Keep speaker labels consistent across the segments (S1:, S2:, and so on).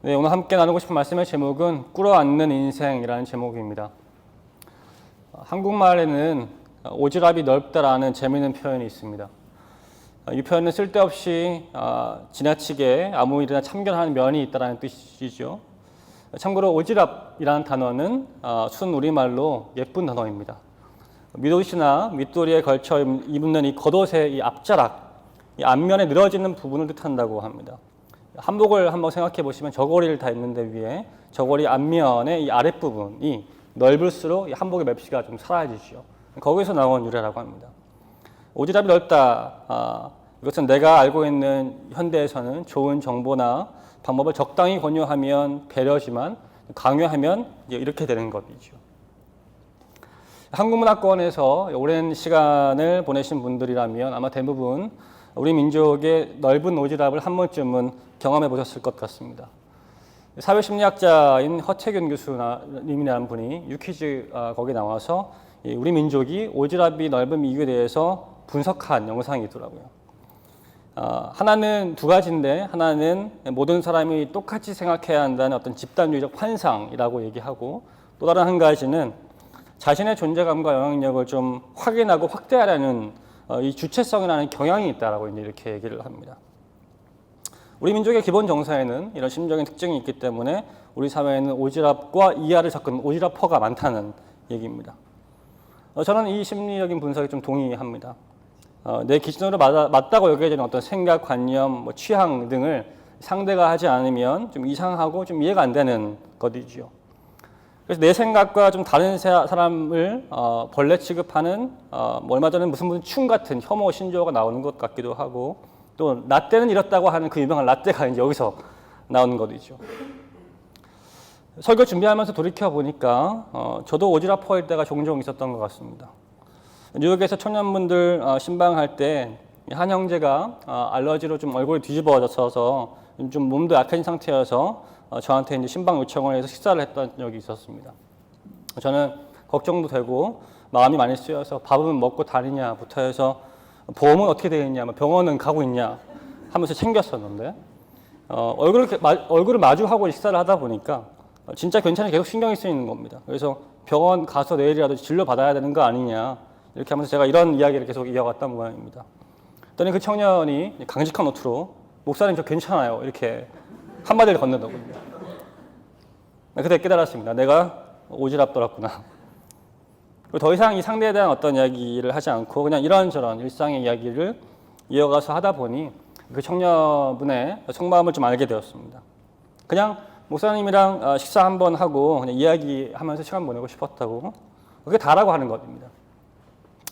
S1: 네, 오늘 함께 나누고 싶은 말씀의 제목은 꿇어앉는 인생이라는 제목입니다. 한국말에는 오지랖이 넓다라는 재미있는 표현이 있습니다. 이 표현은 쓸데없이 지나치게 아무 일이나 참견하는 면이 있다는 뜻이죠. 참고로 오지랖이라는 단어는 순 우리말로 예쁜 단어입니다. 밑옷이나 밑도리에 걸쳐 입는 이 겉옷의 이 앞자락, 이 앞면에 늘어지는 부분을 뜻한다고 합니다. 한복을 한번 생각해 보시면 저고리를 다 입는데 위에 저고리 앞면의 이 아랫부분이 넓을수록 이 한복의 맵시가 좀 사라지죠. 거기서 나온 유래라고 합니다. 오지랖이 넓다. 이것은 내가 알고 있는 현대에서는 좋은 정보나 방법을 적당히 권유하면 배려지만 강요하면 이렇게 되는 것이죠. 한국문화권에서 오랜 시간을 보내신 분들이라면 아마 대부분 우리 민족의 넓은 오지랖을 한 번쯤은 경험해 보셨을 것 같습니다. 사회심리학자인 허채균 교수님이라는 분이 유퀴즈 거기에 나와서 우리 민족이 오지랖이 넓은 이유에 대해서 분석한 영상이 있더라고요. 하나는 두 가지인데, 하나는 모든 사람이 똑같이 생각해야 한다는 어떤 집단주의적 환상이라고 얘기하고, 또 다른 한 가지는 자신의 존재감과 영향력을 좀 확인하고 확대하려는 이 주체성이라는 경향이 있다라고 이렇게 얘기를 합니다. 우리 민족의 기본 정서에는 이런 심적인 특징이 있기 때문에 우리 사회에는 오지랖과 이하를 섞은 오지랖퍼가 많다는 얘기입니다. 저는 이 심리적인 분석에 좀 동의합니다. 내 기준으로 맞다고 여겨지는 어떤 생각, 관념, 취향 등을 상대가 하지 않으면 좀 이상하고 좀 이해가 안 되는 것이죠. 그래서 내 생각과 좀 다른 사람을 벌레 취급하는 얼마 전에 무슨 충 같은 혐오 신조어가 나오는 것 같기도 하고, 또 라떼는 이렇다고 하는 그 유명한 라떼가 이제 여기서 나오는 것이죠. 설교 준비하면서 돌이켜 보니까 저도 오지랖퍼일 때가 종종 있었던 것 같습니다. 뉴욕에서 청년분들 신방할 때 한 형제가 알러지로 좀 얼굴이 뒤집어져서 좀 몸도 약한 상태여서 저한테 이제 신방 요청을 해서 식사를 했던 적이 있었습니다. 저는 걱정도 되고 마음이 많이 쓰여서 밥은 먹고 다니냐부터 해서 보험은 어떻게 되어 있냐, 병원은 가고 있냐 하면서 챙겼었는데 얼굴을 마주하고 식사를 하다 보니까 진짜 괜찮이 계속 신경이 쓰이는 겁니다. 그래서 병원 가서 내일이라도 진료 받아야 되는 거 아니냐 이렇게 하면서 제가 이런 이야기를 계속 이어갔던 모양입니다. 그랬더니 그 청년이 강직한 어투로 목사님 저 괜찮아요 이렇게 한마디를 건네더군요. 그때 깨달았습니다. 내가 오지랖 떨었구나. 더 이상 이 상대에 대한 어떤 이야기를 하지 않고 그냥 이런저런 일상의 이야기를 이어가서 하다 보니 그 청년분의 속마음을 좀 알게 되었습니다. 그냥 목사님이랑 식사 한번 하고 그냥 이야기하면서 시간 보내고 싶었다고, 그게 다라고 하는 것입니다.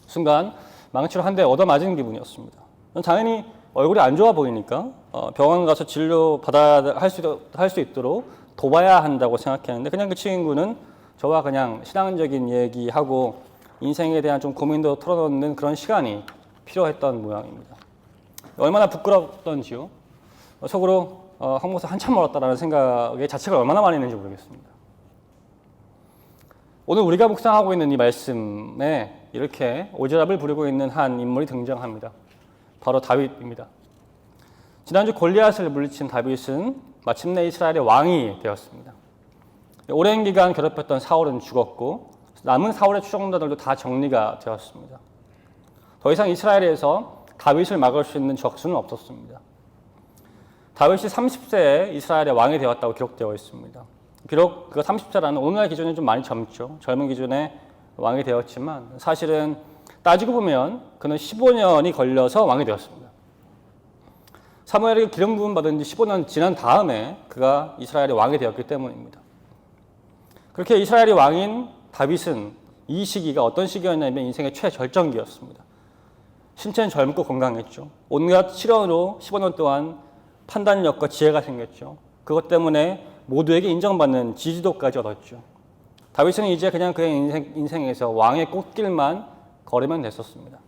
S1: 순간 망치로 한 대 얻어맞은 기분이었습니다. 당연히 얼굴이 안 좋아 보이니까 병원 가서 진료 받아야 할 수 있도록 도와야 한다고 생각했는데, 그냥 그 친구는 저와 그냥 신앙적인 얘기하고 인생에 대한 좀 고민도 털어놓는 그런 시간이 필요했던 모양입니다. 얼마나 부끄럽던지요. 속으로 황 목사 한참 멀었다라는 생각에 자책을 얼마나 많이 했는지 모르겠습니다. 오늘 우리가 묵상하고 있는 이 말씀에 이렇게 오지랖을 부리고 있는 한 인물이 등장합니다. 바로 다윗입니다. 지난주 골리앗을 물리친 다윗은 마침내 이스라엘의 왕이 되었습니다. 오랜 기간 괴롭혔던 사울은 죽었고 남은 사울의 추종자들도 다 정리가 되었습니다. 더 이상 이스라엘에서 다윗을 막을 수 있는 적수는 없었습니다. 다윗이 30세에 이스라엘의 왕이 되었다고 기록되어 있습니다. 비록 그 30세라는 오늘날 기준이 좀 많이 젊죠. 젊은 기준에 왕이 되었지만 사실은 따지고 보면 그는 15년이 걸려서 왕이 되었습니다. 사무엘에게 기름 부음 받은 지 15년 지난 다음에 그가 이스라엘의 왕이 되었기 때문입니다. 그렇게 이스라엘의 왕인 다윗은 이 시기가 어떤 시기였냐면 인생의 최절정기였습니다. 신체는 젊고 건강했죠. 온갖 시련으로 15년 동안 판단력과 지혜가 생겼죠. 그것 때문에 모두에게 인정받는 지지도까지 얻었죠. 다윗은 이제 그냥 그의 인생에서 왕의 꽃길만 걸으면 됐었습니다.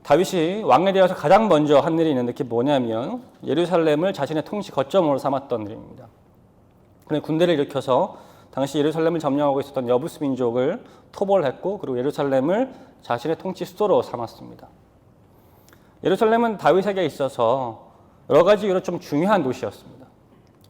S1: 다윗이 왕에 대해서 가장 먼저 한 일이 있는데 그게 뭐냐면 예루살렘을 자신의 통치 거점으로 삼았던 일입니다. 그는 군대를 일으켜서 당시 예루살렘을 점령하고 있었던 여부스 민족을 토벌했고, 그리고 예루살렘을 자신의 통치 수도로 삼았습니다. 예루살렘은 다윗에게 있어서 여러 가지 이유로 좀 중요한 도시였습니다.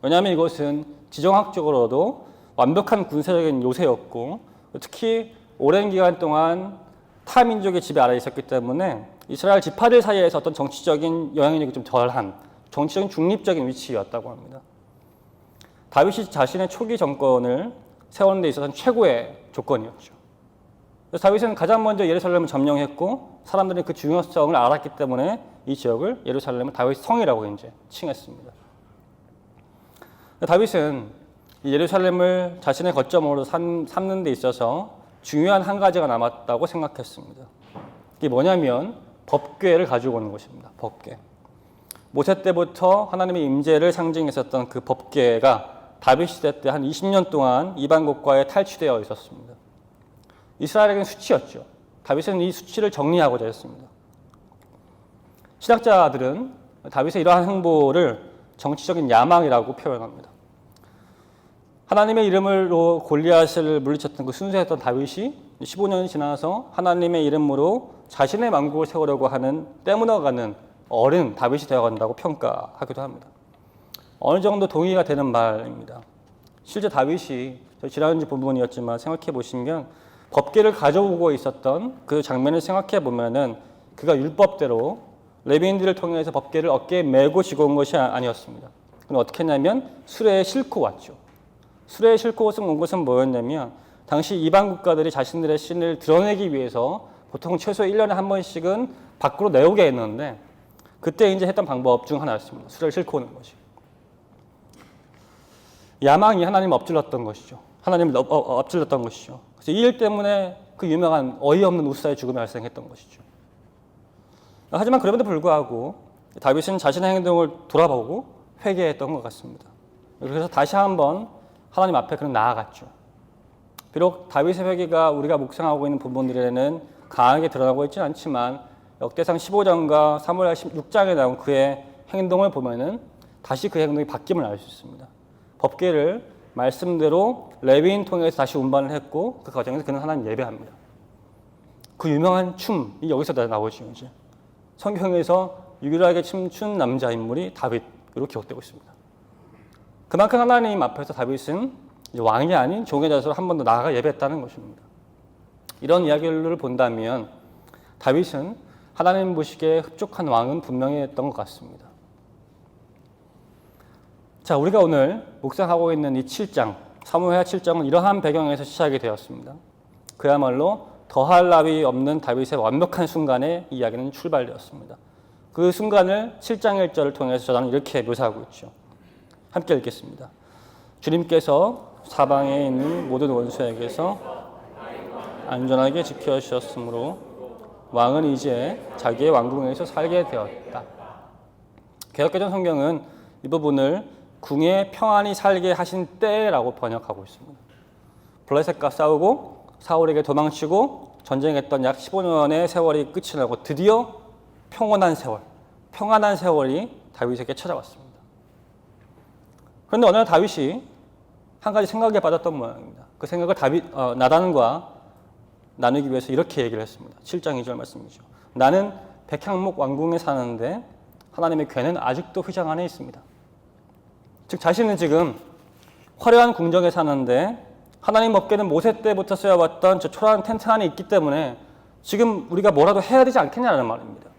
S1: 왜냐하면 이것은 지정학적으로도 완벽한 군사적인 요새였고 특히 오랜 기간 동안 타 민족의 지배 아래 있었기 때문에 이스라엘 지파들 사이에서 어떤 정치적인 영향력이 좀 덜한 정치적인 중립적인 위치였다고 합니다. 다윗이 자신의 초기 정권을 세우는 데 있어서는 최고의 조건이었죠. 그래서 다윗은 가장 먼저 예루살렘을 점령했고 사람들이 그 중요성을 알았기 때문에 이 지역을 예루살렘을 다윗 성이라고 이제 칭했습니다. 다윗은 예루살렘을 자신의 거점으로 삼는 데 있어서 중요한 한 가지가 남았다고 생각했습니다. 이게 뭐냐면 법궤를 가지고 오는 것입니다. 법궤. 모세 때부터 하나님의 임재를 상징했었던 그 법궤가 다윗 시대 때 한 20년 동안 이방 국가에 탈취되어 있었습니다. 이스라엘에게는 수치였죠. 다윗은 이 수치를 정리하고자 했습니다. 신학자들은 다윗의 이러한 행보를 정치적인 야망이라고 표현합니다. 하나님의 이름으로 골리앗을 물리쳤던 그 순수했던 다윗이 15년이 지나서 하나님의 이름으로 자신의 왕국을 세우려고 하는 때묻어가는 어른 다윗이 되어간다고 평가하기도 합니다. 어느 정도 동의가 되는 말입니다. 실제 다윗이 지난주 부분이었지만 생각해 보시면 법궤를 가져오고 있었던 그 장면을 생각해 보면은 그가 율법대로 레위인들을 통해서 법궤를 어깨에 메고 지고 온 것이 아니었습니다. 그럼 어떻게 했냐면 수레에 싣고 왔죠. 수레에 싣고 온 것은 뭐였냐면 당시 이방 국가들이 자신들의 신을 드러내기 위해서 보통 최소 1년에 한 번씩은 밖으로 내오게 했는데 그때 이제 했던 방법 중 하나였습니다. 수레를 싣고 오는 것이. 야망이 하나님을 엎질렀던 것이죠. 하나님을 엎질렀던 것이죠. 그래서 이 일 때문에 그 유명한 어이없는 우사의 죽음이 발생했던 것이죠. 하지만 그럼에도 불구하고 다윗은 자신의 행동을 돌아보고 회개했던 것 같습니다. 그래서 다시 한번 하나님 앞에 그는 나아갔죠. 비록 다윗의 회개가 우리가 묵상하고 있는 부분들에는 강하게 드러나고 있지는 않지만 역대상 15장과 사무엘 16장에 나온 그의 행동을 보면은 다시 그 행동이 바뀜을 알 수 있습니다. 법궤를 말씀대로 레위인 통해서 다시 운반을 했고 그 과정에서 그는 하나님 예배합니다. 그 유명한 춤이 여기서 나오죠. 이제 성경에서 유일하게 춤춘 남자 인물이 다윗으로 기록되고 있습니다. 그만큼 하나님 앞에서 다윗은 왕이 아닌 종의 자세로 한 번 더 나아가 예배했다는 것입니다. 이런 이야기를 본다면 다윗은 하나님 보시기에 흡족한 왕은 분명히 했던 것 같습니다. 자, 우리가 오늘 묵상하고 있는 이 7장, 사무엘하 7장은 이러한 배경에서 시작이 되었습니다. 그야말로 더할 나위 없는 다윗의 완벽한 순간에 이야기는 출발되었습니다. 그 순간을 7장 1절을 통해서 저는 이렇게 묘사하고 있죠. 함께 읽겠습니다. 주님께서 사방에 있는 모든 원수에게서 안전하게 지켜주셨으므로 왕은 이제 자기의 왕궁에서 살게 되었다. 개역개정 성경은 이 부분을 궁에 평안히 살게 하신 때라고 번역하고 있습니다. 블레셋과 싸우고 사울에게 도망치고 전쟁했던 약 15년의 세월이 끝이 나고 드디어 평온한 세월이 다윗에게 찾아왔습니다. 그런데 어느 날 다윗이 한 가지 생각에 빠졌던 모양입니다. 그 생각을 나단과 나누기 위해서 이렇게 얘기를 했습니다. 7장 2절 말씀이죠. 나는 백향목 왕궁에 사는데 하나님의 궤는 아직도 휘장 안에 있습니다. 즉 자신은 지금 화려한 궁정에 사는데 하나님 법궤는 모세 때부터 쓰여왔던 저 초라한 텐트 안에 있기 때문에 지금 우리가 뭐라도 해야 되지 않겠냐는 말입니다.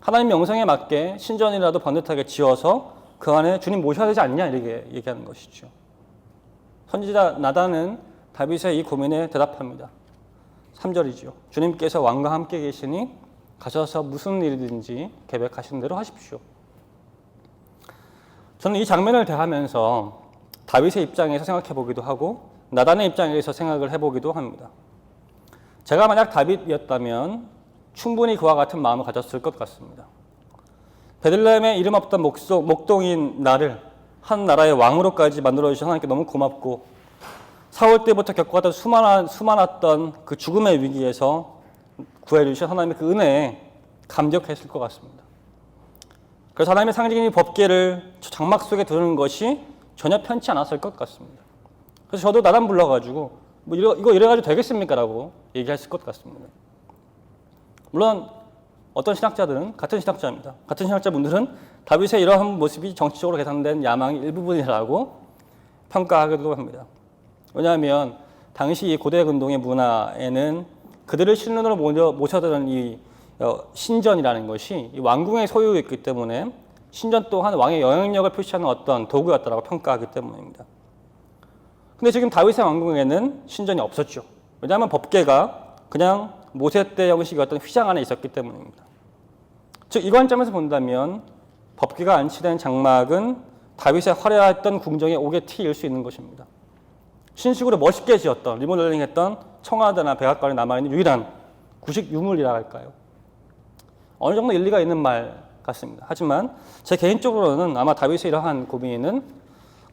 S1: 하나님 명성에 맞게 신전이라도 번듯하게 지어서 그 안에 주님 모셔야 되지 않냐 이렇게 얘기하는 것이죠. 선지자 나단은 다윗의 이 고민에 대답합니다. 3절이죠. 주님께서 왕과 함께 계시니 가셔서 무슨 일이든지 계획하신 대로 하십시오. 저는 이 장면을 대하면서 다윗의 입장에서 생각해 보기도 하고 나단의 입장에서 생각을 해보기도 합니다. 제가 만약 다윗이었다면 충분히 그와 같은 마음을 가졌을 것 같습니다. 베들레헴에 이름 없던 목동인 나를 한 나라의 왕으로까지 만들어주신 하나님께 너무 고맙고 사울 때부터 겪어왔던 수많았던 그 죽음의 위기에서 구해주신 하나님의 그 은혜에 감격했을 것 같습니다. 그래서 하나님의 상징인 법궤를 장막 속에 두는 것이 전혀 편치 않았을 것 같습니다. 그래서 저도 나단 불러가지고 뭐 이거 이래가지고 되겠습니까? 라고 얘기했을 것 같습니다. 물론 어떤 신학자들은 같은 신학자입니다. 같은 신학자분들은 다윗의 이러한 모습이 정치적으로 계산된 야망의 일부분이라고 평가하기도 합니다. 왜냐하면 당시 이 고대 근동의 문화에는 그들을 신론으로 모셔드는 이 신전이라는 것이 이 왕궁의 소유였기 때문에 신전 또한 왕의 영향력을 표시하는 어떤 도구였다고 평가하기 때문입니다. 근데 지금 다윗의 왕궁에는 신전이 없었죠. 왜냐하면 법궤가 그냥 모세 때 형식의 어떤 휘장 안에 있었기 때문입니다. 즉 이 관점에서 본다면 법궤가 안치된 장막은 다윗의 화려했던 궁정의 옥의 티일 수 있는 것입니다. 신식으로 멋있게 지었던 리모델링했던 청와대나 백악관에 남아있는 유일한 구식 유물이라 할까요? 어느 정도 일리가 있는 말 같습니다. 하지만 제 개인적으로는 아마 다윗의 이러한 고민은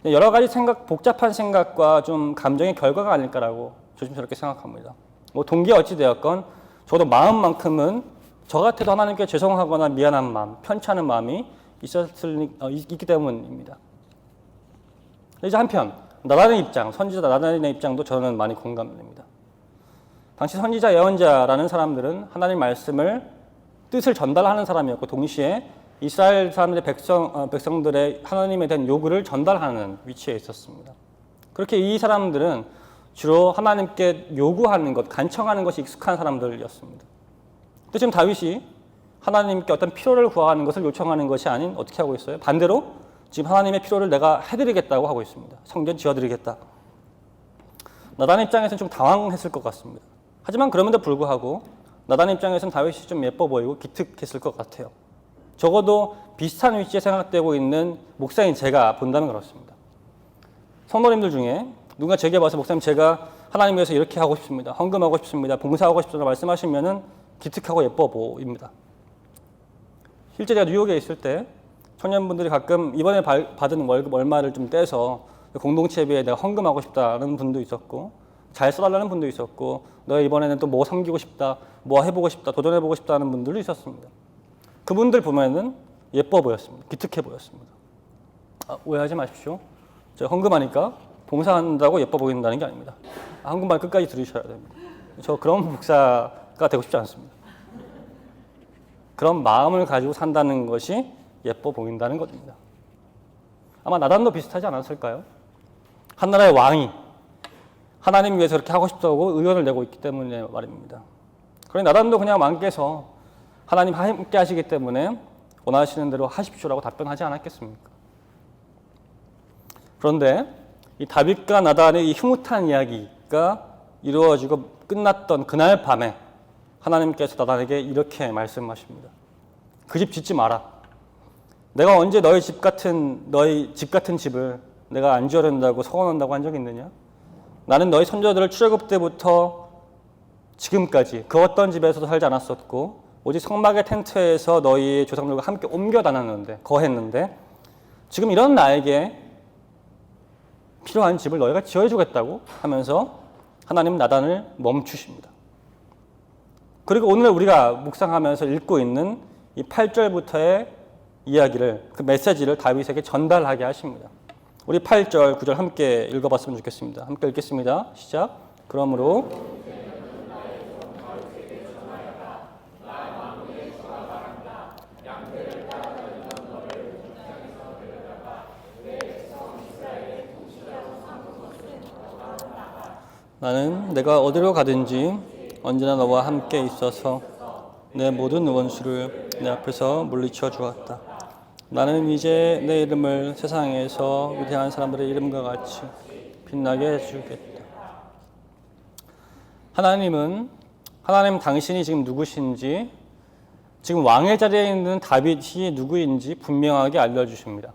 S1: 여러 가지 복잡한 생각과 좀 감정의 결과가 아닐까라고 조심스럽게 생각합니다. 뭐 동기 어찌 되었건 저도 마음만큼은 저 같아도 하나님께 죄송하거나 미안한 마음, 편찮은 마음이 있기 때문입니다. 이제 한편 나단의 입장, 선지자 나단의 입장도 저는 많이 공감됩니다. 당시 선지자 예언자라는 사람들은 하나님 말씀을 뜻을 전달하는 사람이었고 동시에 이스라엘 사람들의 백성들의 하나님에 대한 요구를 전달하는 위치에 있었습니다. 그렇게 이 사람들은 주로 하나님께 요구하는 것, 간청하는 것이 익숙한 사람들이었습니다. 근데 지금 다윗이 하나님께 어떤 필요를 구하는 것을 요청하는 것이 아닌 어떻게 하고 있어요? 반대로 지금 하나님의 필요를 내가 해드리겠다고 하고 있습니다. 성전 지어드리겠다. 나단 입장에서는 좀 당황했을 것 같습니다. 하지만 그럼에도 불구하고 나단 입장에서는 다윗이 좀 예뻐 보이고 기특했을 것 같아요. 적어도 비슷한 위치에 생각되고 있는 목사인 제가 본다면 그렇습니다. 성도님들 중에 누가 제게 와서 목사님 제가 하나님 위해서 이렇게 하고 싶습니다. 헌금하고 싶습니다. 봉사하고 싶습니다. 말씀하시면은 기특하고 예뻐 보입니다. 실제 제가 뉴욕에 있을 때 청년분들이 가끔 이번에 받은 월급 얼마를 좀 떼서 공동체비에 내가 헌금하고 싶다는 분도 있었고 잘 써달라는 분도 있었고 너 이번에는 또 뭐 섬기고 싶다, 뭐 해보고 싶다, 도전해보고 싶다는 분들도 있었습니다. 그분들 보면은 예뻐 보였습니다. 기특해 보였습니다. 오해하지 마십시오. 제가 헌금하니까 봉사한다고 예뻐 보인다는 게 아닙니다. 헌금만 끝까지 들으셔야 됩니다. 저 그런 목사가 되고 싶지 않습니다. 그런 마음을 가지고 산다는 것이 예뻐 보인다는 것입니다. 아마 나단도 비슷하지 않았을까요? 한 나라의 왕이 하나님 위해서 그렇게 하고 싶다고 의견을 내고 있기 때문에 말입니다. 그러니 나단도 그냥 왕께서 하나님 함께 하시기 때문에 원하시는 대로 하십시오라고 답변하지 않았겠습니까? 그런데 이 다윗과 나단의 이 흐뭇한 이야기가 이루어지고 끝났던 그날 밤에 하나님께서 나단에게 이렇게 말씀하십니다. 그 집 짓지 마라. 내가 언제 너희 집 같은 집을 내가 안 지어야 된다고 서원한다고 한 적이 있느냐? 나는 너희 선조들을 출애굽 때부터 지금까지 그 어떤 집에서도 살지 않았었고 오직 성막의 텐트에서 너희 조상들과 함께 옮겨 다녔는데 거했는데 지금 이런 나에게 필요한 집을 너희가 지어주겠다고 하면서 하나님은 나단을 멈추십니다. 그리고 오늘 우리가 묵상하면서 읽고 있는 이 8절부터의 이야기를 그 메시지를 다윗에게 전달하게 하십니다. 우리 8절, 9절 함께 읽어봤으면 좋겠습니다. 함께 읽겠습니다. 시작. 그러므로 나는 내가 어디로 가든지 언제나 너와 함께 있어서 내 모든 원수를 내 앞에서 물리쳐 주었다. 나는 이제 내 이름을 세상에서 위대한 사람들의 이름과 같이 빛나게 해주겠다. 하나님 당신이 지금 누구신지, 지금 왕의 자리에 있는 다윗이 누구인지 분명하게 알려주십니다.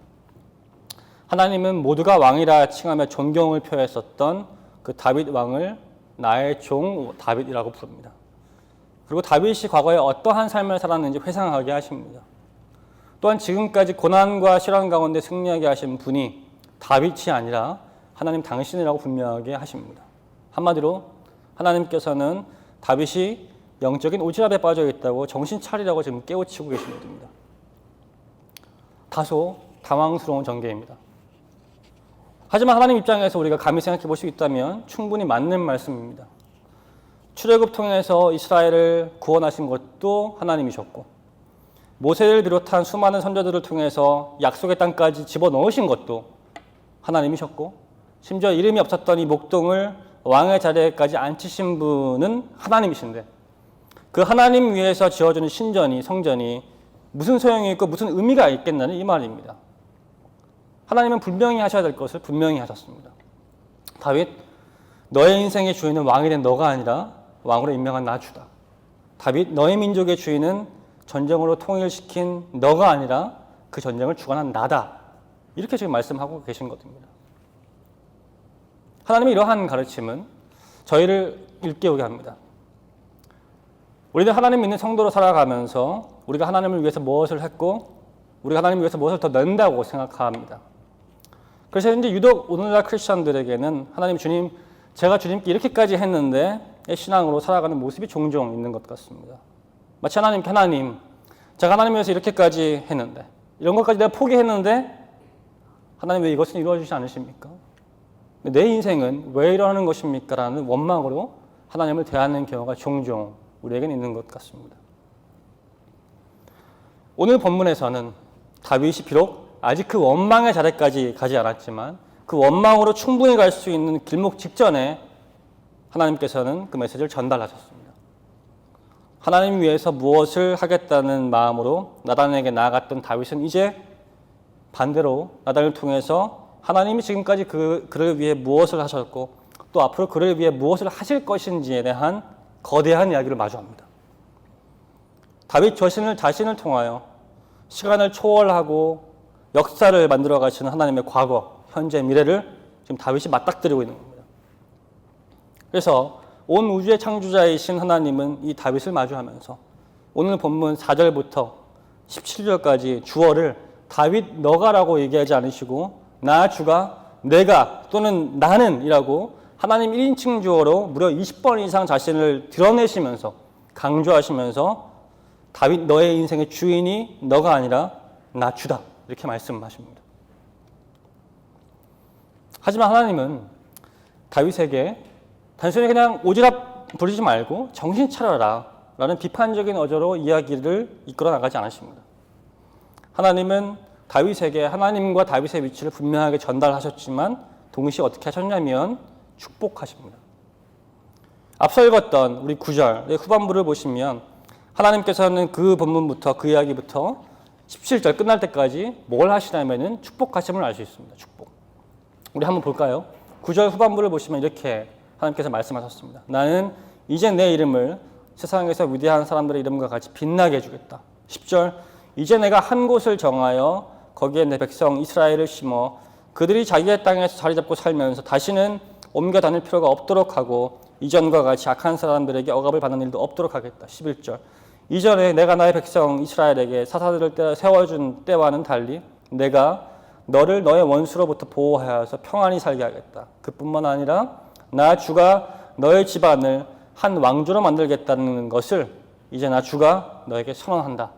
S1: 하나님은 모두가 왕이라 칭하며 존경을 표했었던 그 다윗 왕을 나의 종 다윗이라고 부릅니다. 그리고 다윗이 과거에 어떠한 삶을 살았는지 회상하게 하십니다. 또한 지금까지 고난과 시련 가운데 승리하게 하신 분이 다윗이 아니라 하나님 당신이라고 분명하게 하십니다. 한마디로 하나님께서는 다윗이 영적인 오지랖에 빠져 있다고 정신 차리라고 지금 깨우치고 계신 분입니다. 다소 당황스러운 전개입니다. 하지만 하나님 입장에서 우리가 감히 생각해 볼 수 있다면 충분히 맞는 말씀입니다. 출애굽 통해서 이스라엘을 구원하신 것도 하나님이셨고 모세를 비롯한 수많은 선조들을 통해서 약속의 땅까지 집어넣으신 것도 하나님이셨고, 심지어 이름이 없었던 이 목동을 왕의 자리에까지 앉히신 분은 하나님이신데, 그 하나님 위에서 지어주는 신전이, 성전이 무슨 소용이 있고 무슨 의미가 있겠느냐, 이 말입니다. 하나님은 분명히 하셔야 될 것을 분명히 하셨습니다. 다윗, 너의 인생의 주인은 왕이 된 너가 아니라 왕으로 임명한 나 주다. 다윗, 너의 민족의 주인은 전쟁으로 통일시킨 너가 아니라 그 전쟁을 주관한 나다. 이렇게 지금 말씀하고 계신 것입니다. 하나님의 이러한 가르침은 저희를 일깨우게 합니다. 우리는 하나님 믿는 성도로 살아가면서 우리가 하나님을 위해서 무엇을 했고 우리가 하나님을 위해서 무엇을 더 낸다고 생각합니다. 그래서 이제 유독 오늘날 크리스천들에게는 하나님 주님, 제가 주님께 이렇게까지 했는데 신앙으로 살아가는 모습이 종종 있는 것 같습니다. 마치 하나님께 하나님, 제가 하나님 위해서 이렇게까지 했는데 이런 것까지 내가 포기했는데 하나님 왜 이것은 이루어지지 않으십니까? 내 인생은 왜 이러는 것입니까? 라는 원망으로 하나님을 대하는 경우가 종종 우리에게는 있는 것 같습니다. 오늘 본문에서는 다윗이 비록 아직 그 원망의 자리까지 가지 않았지만 그 원망으로 충분히 갈 수 있는 길목 직전에 하나님께서는 그 메시지를 전달하셨습니다. 하나님 위해서 무엇을 하겠다는 마음으로 나단에게 나아갔던 다윗은 이제 반대로 나단을 통해서 하나님이 지금까지 그를 위해 무엇을 하셨고 또 앞으로 그를 위해 무엇을 하실 것인지에 대한 거대한 이야기를 마주합니다. 다윗 자신을 통하여 시간을 초월하고 역사를 만들어 가시는 하나님의 과거, 현재, 미래를 지금 다윗이 맞닥뜨리고 있는 겁니다. 그래서 온 우주의 창조자이신 하나님은 이 다윗을 마주하면서 오늘 본문 4절부터 17절까지 주어를 다윗 너가라고 얘기하지 않으시고 나 주가, 내가 또는 나는 이라고 하나님 1인칭 주어로 무려 20번 이상 자신을 드러내시면서 강조하시면서 다윗 너의 인생의 주인이 너가 아니라 나 주다 이렇게 말씀하십니다. 하지만 하나님은 다윗에게 단순히 그냥 오지랖 부리지 말고 정신 차려라 라는 비판적인 어조로 이야기를 이끌어 나가지 않으십니다. 하나님은 다윗에게 하나님과 다윗의 위치를 분명하게 전달하셨지만 동시에 어떻게 하셨냐면 축복하십니다. 앞서 읽었던 우리 9절의 후반부를 보시면 하나님께서는 그 본문부터 그 이야기부터 17절 끝날 때까지 뭘 하시냐면은 축복하심을 알 수 있습니다. 축복. 우리 한번 볼까요? 9절 후반부를 보시면 이렇게 하나님께서 말씀하셨습니다. 나는 이제 내 이름을 세상에서 위대한 사람들의 이름과 같이 빛나게 해주겠다. 10절 이제 내가 한 곳을 정하여 거기에 내 백성 이스라엘을 심어 그들이 자기의 땅에서 자리 잡고 살면서 다시는 옮겨 다닐 필요가 없도록 하고 이전과 같이 악한 사람들에게 억압을 받는 일도 없도록 하겠다. 11절 이전에 내가 나의 백성 이스라엘에게 사사들을 세워준 때와는 달리 내가 너를 너의 원수로부터 보호하여서 평안히 살게 하겠다. 그뿐만 아니라 나 주가 너의 집안을 한 왕조로 만들겠다는 것을 이제 나 주가 너에게 선언한다.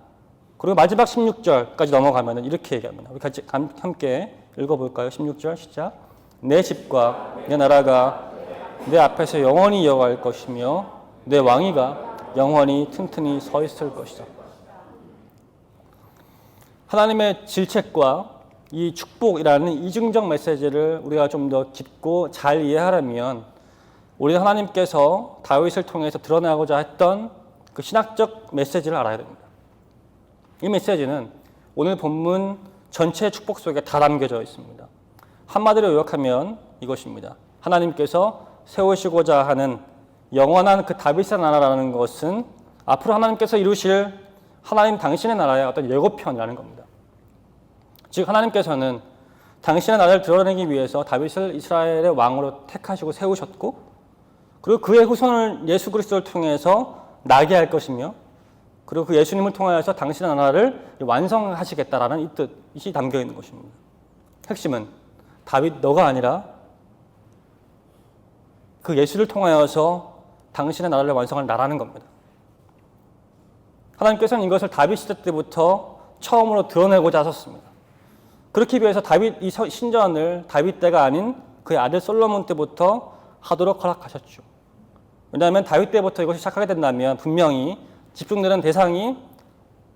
S1: 그리고 마지막 16절까지 넘어가면 이렇게 얘기합니다. 우리 같이 함께 읽어볼까요? 16절 시작. 내 집과 내 나라가 내 앞에서 영원히 이어갈 것이며 내 왕위가 영원히 튼튼히 서 있을 것이다. 하나님의 질책과 이 축복이라는 이중적 메시지를 우리가 좀 더 깊고 잘 이해하려면 우리 하나님께서 다윗을 통해서 드러나고자 했던 그 신학적 메시지를 알아야 됩니다. 이 메시지는 오늘 본문 전체 축복 속에 다 담겨져 있습니다. 한마디로 요약하면 이것입니다. 하나님께서 세우시고자 하는 영원한 그 다윗의 나라라는 것은 앞으로 하나님께서 이루실 하나님 당신의 나라의 어떤 예고편이라는 겁니다. 즉 하나님께서는 당신의 나라를 드러내기 위해서 다윗을 이스라엘의 왕으로 택하시고 세우셨고 그리고 그의 후손을 예수 그리스도를 통해서 나게 할 것이며 그리고 그 예수님을 통하여서 당신의 나라를 완성하시겠다라는 이 뜻이 담겨 있는 것입니다. 핵심은 다윗 너가 아니라 그 예수를 통하여서 당신의 나라를 완성할 나라는 겁니다. 하나님께서는 이것을 다윗 시대 때부터 처음으로 드러내고자 하셨습니다. 그렇기 위해서 다윗 이 신전을 다윗 때가 아닌 그의 아들 솔로몬 때부터 하도록 허락하셨죠. 왜냐하면 다윗 때부터 이것이 시작하게 된다면 분명히 집중되는 대상이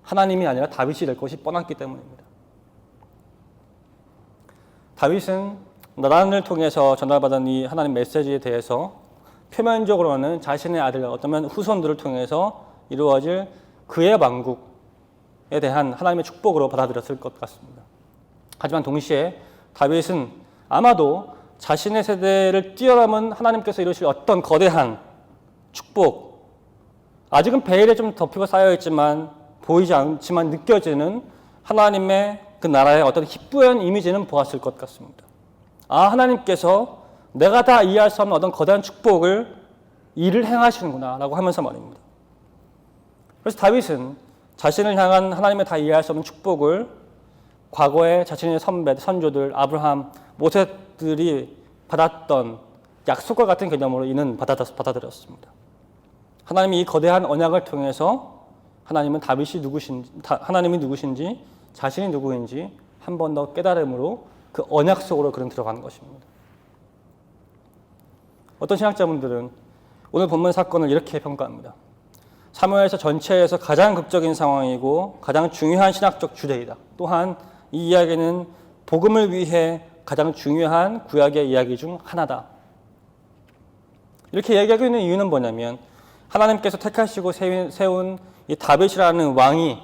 S1: 하나님이 아니라 다윗이 될 것이 뻔했기 때문입니다. 다윗은 나단을 통해서 전달받은 이 하나님 메시지에 대해서 표면적으로는 자신의 아들, 어쩌면 후손들을 통해서 이루어질 그의 왕국에 대한 하나님의 축복으로 받아들였을 것 같습니다. 하지만 동시에 다윗은 아마도 자신의 세대를 뛰어넘은 하나님께서 이루실 어떤 거대한 축복, 아직은 베일에 좀 덮이고 쌓여있지만 보이지 않지만 느껴지는 하나님의 그 나라의 어떤 희뿌연 이미지는 보았을 것 같습니다. 아, 하나님께서 내가 다 이해할 수 없는 어떤 거대한 축복을 일을 행하시는구나 라고 하면서 말입니다. 그래서 다윗은 자신을 향한 하나님의 다 이해할 수 없는 축복을 과거에 자신의 선배, 선조들, 아브라함, 모세들이 받았던 약속과 같은 개념으로 이는 받아들였습니다. 하나님이 이 거대한 언약을 통해서 하나님이 누구신지 자신이 누구인지 한 번 더 깨달음으로 그 언약 속으로 그는 들어가는 것입니다. 어떤 신학자분들은 오늘 본문 사건을 이렇게 평가합니다. 사무엘서 전체에서 가장 극적인 상황이고 가장 중요한 신학적 주제이다. 또한 이 이야기는 복음을 위해 가장 중요한 구약의 이야기 중 하나다. 이렇게 얘기하고 있는 이유는 뭐냐면 하나님께서 택하시고 세운 이 다윗이라는 왕이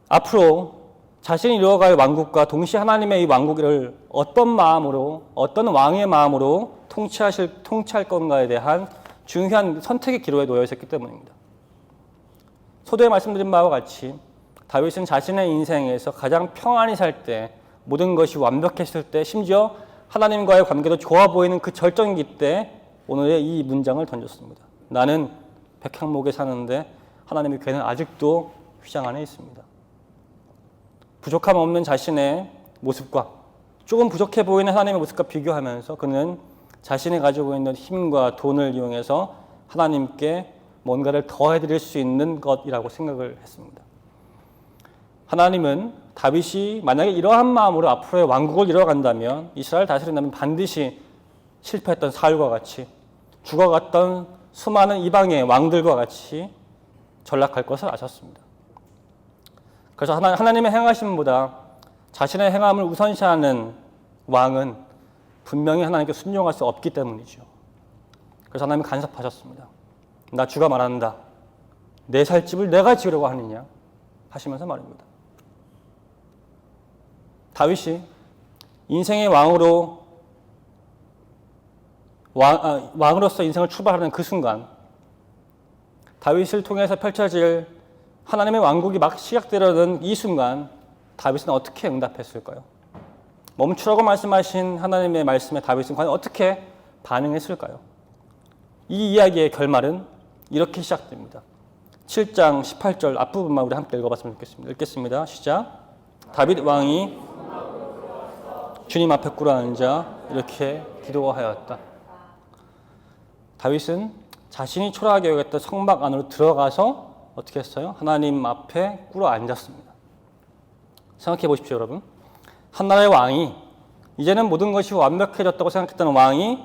S1: 앞으로 자신이 이루어갈 왕국과 동시에 하나님의 이 왕국을 어떤 마음으로, 어떤 왕의 마음으로 통치할 건가에 대한 중요한 선택의 기로에 놓여 있었기 때문입니다. 소도에 말씀드린 바와 같이 다윗은 자신의 인생에서 가장 평안히 살 때, 모든 것이 완벽했을 때, 심지어 하나님과의 관계도 좋아 보이는 그 절정기 때 오늘의 이 문장을 던졌습니다. 나는 백향목에 사는데 하나님의 궤는 아직도 휘장 안에 있습니다. 부족함 없는 자신의 모습과 조금 부족해 보이는 하나님의 모습과 비교하면서 그는 자신이 가지고 있는 힘과 돈을 이용해서 하나님께 뭔가를 더해드릴 수 있는 것이라고 생각을 했습니다. 하나님은 다윗이 만약에 이러한 마음으로 앞으로의 왕국을 이뤄간다면, 이스라엘 다스린다면 반드시 실패했던 사울과 같이, 죽어갔던 수많은 이방의 왕들과 같이 전락할 것을 아셨습니다. 그래서 하나님의 행하심보다 자신의 행함을 우선시하는 왕은 분명히 하나님께 순종할 수 없기 때문이죠. 그래서 하나님은 간섭하셨습니다. 나 주가 말한다. 내 살 집을 내가 지으려고 하느냐 하시면서 말입니다. 다윗이 인생의 왕으로서 인생을 출발하는 그 순간, 다윗을 통해서 펼쳐질 하나님의 왕국이 막 시작되려는 이 순간, 다윗은 어떻게 응답했을까요? 멈추라고 말씀하신 하나님의 말씀에 다윗은 과연 어떻게 반응했을까요? 이 이야기의 결말은 이렇게 시작됩니다. 7장 18절 앞부분만 우리 함께 읽어봤으면 좋겠습니다. 읽겠습니다. 시작. 다윗 왕이 주님 앞에 꿇어 앉아 이렇게 기도하였다. 다윗은 자신이 초라하게 여겼던 성막 안으로 들어가서 어떻게 했어요? 하나님 앞에 꿇어 앉았습니다. 생각해 보십시오, 여러분. 한 나라의 왕이, 이제는 모든 것이 완벽해졌다고 생각했던 왕이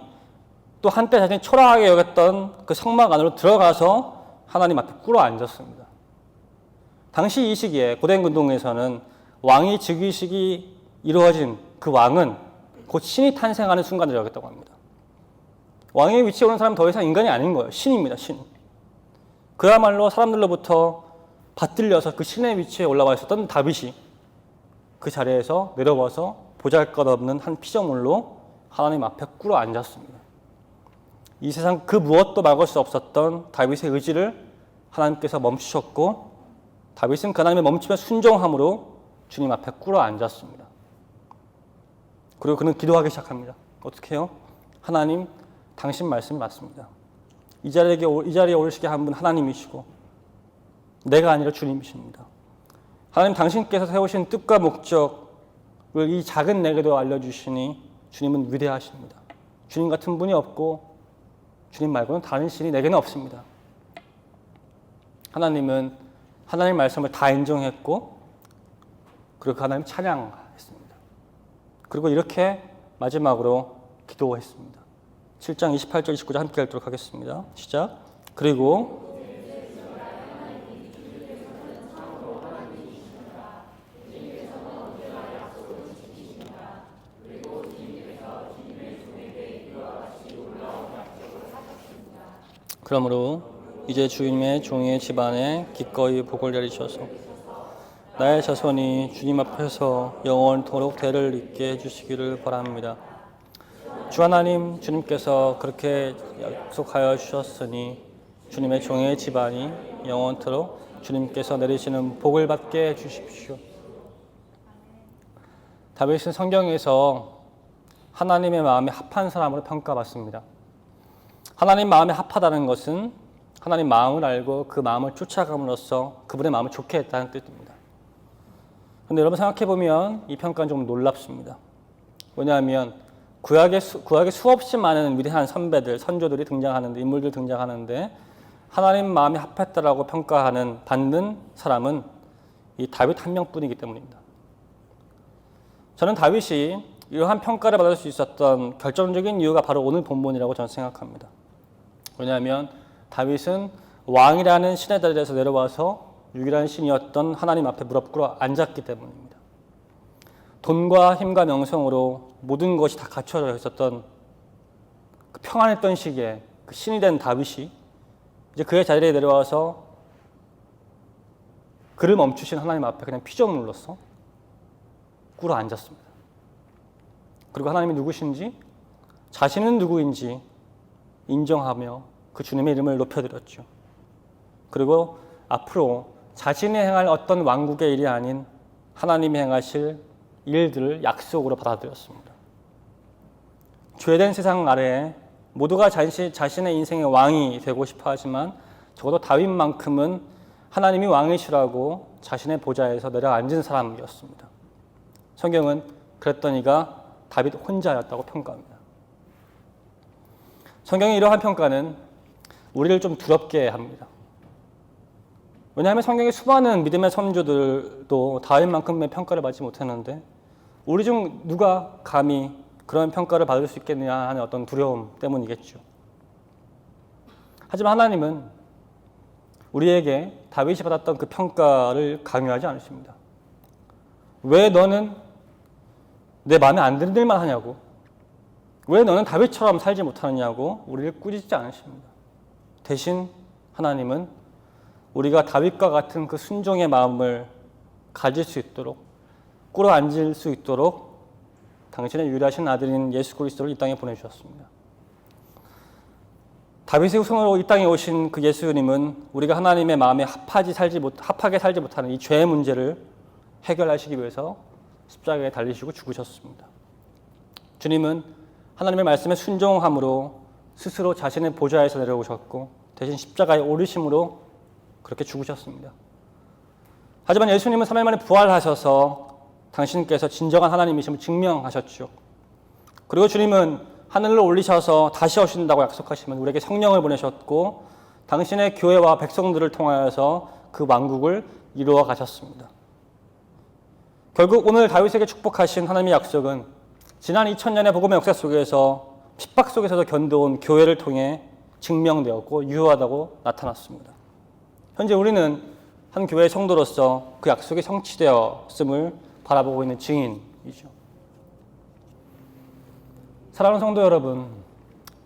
S1: 또 한때 자신이 초라하게 여겼던 그 성막 안으로 들어가서 하나님 앞에 꿇어 앉았습니다. 당시 이 시기에 고된 근동에서는 왕이 즉위식이 이루어진 그 왕은 곧 신이 탄생하는 순간을 여겼다고 합니다. 왕의 위치에 오는 사람은 더 이상 인간이 아닌 거예요. 신입니다, 신. 그야말로 사람들로부터 받들려서 그 신의 위치에 올라와 있었던 다윗이 그 자리에서 내려와서 보잘것없는 한 피조물로 하나님 앞에 꿇어 앉았습니다. 이 세상 그 무엇도 막을 수 없었던 다윗의 의지를 하나님께서 멈추셨고, 다윗은 그 하나님의 멈춤에 순종함으로 주님 앞에 꿇어 앉았습니다. 그리고 그는 기도하기 시작합니다. 어떻게 해요? 하나님, 당신 말씀이 맞습니다. 이 자리에 오르시게 한 분 하나님이시고 내가 아니라 주님이십니다. 하나님, 당신께서 세우신 뜻과 목적을 이 작은 내게도 알려주시니 주님은 위대하십니다. 주님 같은 분이 없고 주님 말고는 다른 신이 내게는 없습니다. 하나님은 하나님 말씀을 다 인정했고, 그리고 하나님 찬양했습니다. 그리고 이렇게 마지막으로 기도했습니다. 7장 28절 29절 함께 읽도록 하겠습니다. 시작. 그리고 그러므로 이제 주님의 종의 집안에 기꺼이 복을 내리셔서 나의 자손이 주님 앞에서 영원토록 대를 잇게 해주시기를 바랍니다. 주 하나님, 주님께서 그렇게 약속하여 주셨으니 주님의 종의 집안이 영원토록 주님께서 내리시는 복을 받게 해주십시오. 다윗은 성경에서 하나님의 마음에 합한 사람으로 평가받습니다. 하나님 마음에 합하다는 것은 하나님 마음을 알고 그 마음을 쫓아감으로써 그분의 마음을 좋게 했다는 뜻입니다. 그런데 여러분 생각해보면 이 평가는 좀 놀랍습니다. 왜냐하면 구약에 수없이 많은 위대한 선배들, 선조들이 등장하는데, 인물들 등장하는데 하나님 마음에 합했다라고 받는 사람은 이 다윗 한 명뿐이기 때문입니다. 저는 다윗이 이러한 평가를 받을 수 있었던 결정적인 이유가 바로 오늘 본문이라고 저는 생각합니다. 왜냐하면 다윗은 왕이라는 신의 자리에서 내려와서 유일한 신이었던 하나님 앞에 무릎 꿇어 앉았기 때문입니다. 돈과 힘과 명성으로 모든 것이 다 갖춰져 있었던 그 평안했던 시기에 그 신이 된 다윗이 이제 그의 자리에 내려와서 그를 멈추신 하나님 앞에 그냥 피조물로서 꿇어 앉았습니다. 그리고 하나님이 누구신지, 자신은 누구인지 인정하며 그 주님의 이름을 높여드렸죠. 그리고 앞으로 자신이 행할 어떤 왕국의 일이 아닌 하나님이 행하실 일들을 약속으로 받아들였습니다. 죄된 세상 아래에 모두가 자신의 인생의 왕이 되고 싶어 하지만 적어도 다윗만큼은 하나님이 왕이시라고 자신의 보좌에서 내려앉은 사람이었습니다. 성경은 그랬던 이가 다윗 혼자였다고 평가합니다. 성경의 이러한 평가는 우리를 좀 두렵게 합니다. 왜냐하면 성경의 수많은 믿음의 선조들도 다윗만큼의 평가를 받지 못했는데 우리 중 누가 감히 그런 평가를 받을 수 있겠느냐 하는 어떤 두려움 때문이겠죠. 하지만 하나님은 우리에게 다윗이 받았던 그 평가를 강요하지 않으십니다. 왜 너는 내 마음에 안 들만 하냐고, 왜 너는 다윗처럼 살지 못하느냐고 우리를 꾸짖지 않으십니다. 대신 하나님은 우리가 다윗과 같은 그 순종의 마음을 가질 수 있도록, 꿇어 앉을 수 있도록 당신의 유일하신 아들인 예수 그리스도를 이 땅에 보내주셨습니다. 다윗의 후손으로 이 땅에 오신 그 예수님은 우리가 하나님의 마음에 합하게 살지 못하는 이 죄의 문제를 해결하시기 위해서 십자가에 달리시고 죽으셨습니다. 주님은 하나님의 말씀에 순종함으로 스스로 자신의 보좌에서 내려오셨고 대신 십자가에 오르심으로 그렇게 죽으셨습니다. 하지만 예수님은 3일 만에 부활하셔서 당신께서 진정한 하나님이심을 증명하셨죠. 그리고 주님은 하늘로 올리셔서 다시 오신다고 약속하시면 우리에게 성령을 보내셨고 당신의 교회와 백성들을 통하여서 그 왕국을 이루어 가셨습니다. 결국 오늘 다윗에게 축복하신 하나님의 약속은 지난 2000년의 복음의 역사 속에서 핍박 속에서도 견뎌온 교회를 통해 증명되었고 유효하다고 나타났습니다. 현재 우리는 한 교회의 성도로서 그 약속이 성취되었음을 바라보고 있는 증인이죠. 사랑하는 성도 여러분,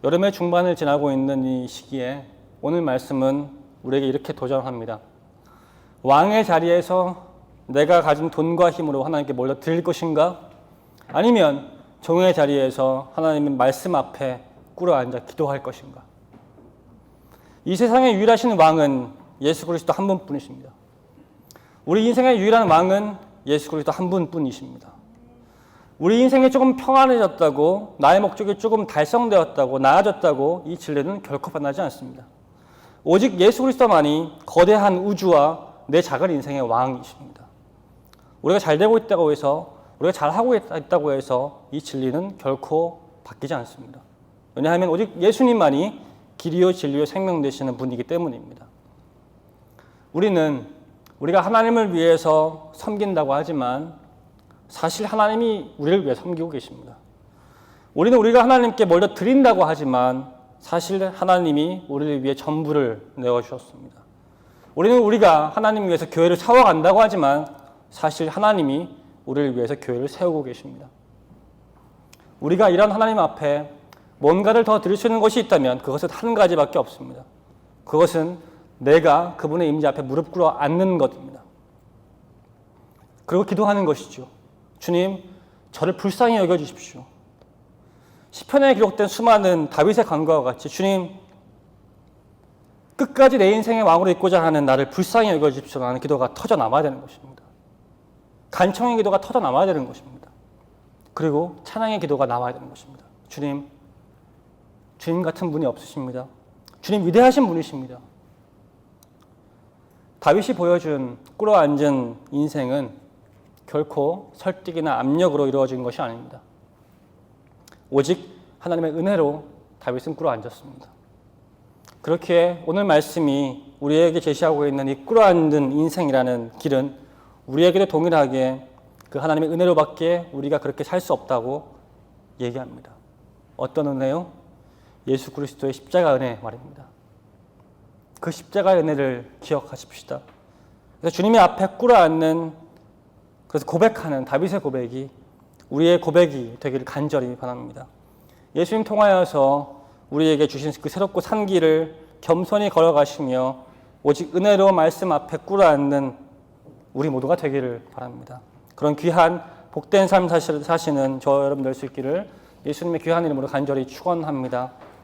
S1: 여름의 중반을 지나고 있는 이 시기에 오늘 말씀은 우리에게 이렇게 도전합니다. 왕의 자리에서 내가 가진 돈과 힘으로 하나님께 몰려 드릴 것인가? 아니면 종의 자리에서 하나님의 말씀 앞에 꿇어 앉아 기도할 것인가? 이 세상의 유일하신 왕은 예수 그리스도 한 분뿐이십니다. 우리 인생의 유일한 왕은 예수 그리스도 한 분뿐이십니다. 우리 인생이 조금 평안해졌다고, 나의 목적이 조금 달성되었다고, 나아졌다고 이 진리는 결코 반하지 않습니다. 오직 예수 그리스도만이 거대한 우주와 내 작은 인생의 왕이십니다. 우리가 잘 되고 있다고 해서, 우리가 잘하고 있다고 해서 이 진리는 결코 바뀌지 않습니다. 왜냐하면 오직 예수님만이 길이요 진리요 생명 되시는 분이기 때문입니다. 우리가 하나님을 위해서 섬긴다고 하지만 사실 하나님이 우리를 위해 섬기고 계십니다. 우리가 하나님께 몰려 드린다고 하지만 사실 하나님이 우리를 위해 전부를 내어주셨습니다. 우리가 하나님 위해서 교회를 세워간다고 하지만 사실 하나님이 우리를 위해서 교회를 세우고 계십니다. 우리가 이런 하나님 앞에 뭔가를 더 드릴 수 있는 것이 있다면 그것은 한 가지밖에 없습니다. 그것은 내가 그분의 임재 앞에 무릎 꿇어 앉는 것입니다. 그리고 기도하는 것이죠. 주님, 저를 불쌍히 여겨주십시오. 시편에 기록된 수많은 다윗의 간구와 같이 주님, 끝까지 내 인생의 왕으로 있고자 하는 나를 불쌍히 여겨주십시오라는 기도가 터져나와야 되는 것입니다. 간청의 기도가 터져나와야 되는 것입니다. 그리고 찬양의 기도가 나와야 되는 것입니다. 주님 같은 분이 없으십니다. 주님 위대하신 분이십니다. 다윗이 보여준 꿇어앉은 인생은 결코 설득이나 압력으로 이루어진 것이 아닙니다. 오직 하나님의 은혜로 다윗은 꿇어앉았습니다. 그렇게 오늘 말씀이 우리에게 제시하고 있는 이 꿇어앉은 인생이라는 길은 우리에게도 동일하게 그 하나님의 은혜로밖에 우리가 그렇게 살 수 없다고 얘기합니다. 어떤 은혜요? 예수 그리스도의 십자가 은혜 말입니다. 그 십자가의 은혜를 기억하십시다. 그래서 주님의 앞에 꿇어앉는, 그래서 고백하는 다윗의 고백이 우리의 고백이 되기를 간절히 바랍니다. 예수님 통하여서 우리에게 주신 그 새롭고 산 길을 겸손히 걸어가시며 오직 은혜로 말씀 앞에 꿇어앉는 우리 모두가 되기를 바랍니다. 그런 귀한 복된 삶 사시는 저 여러분 될 수 있기를 예수님의 귀한 이름으로 간절히 축원합니다.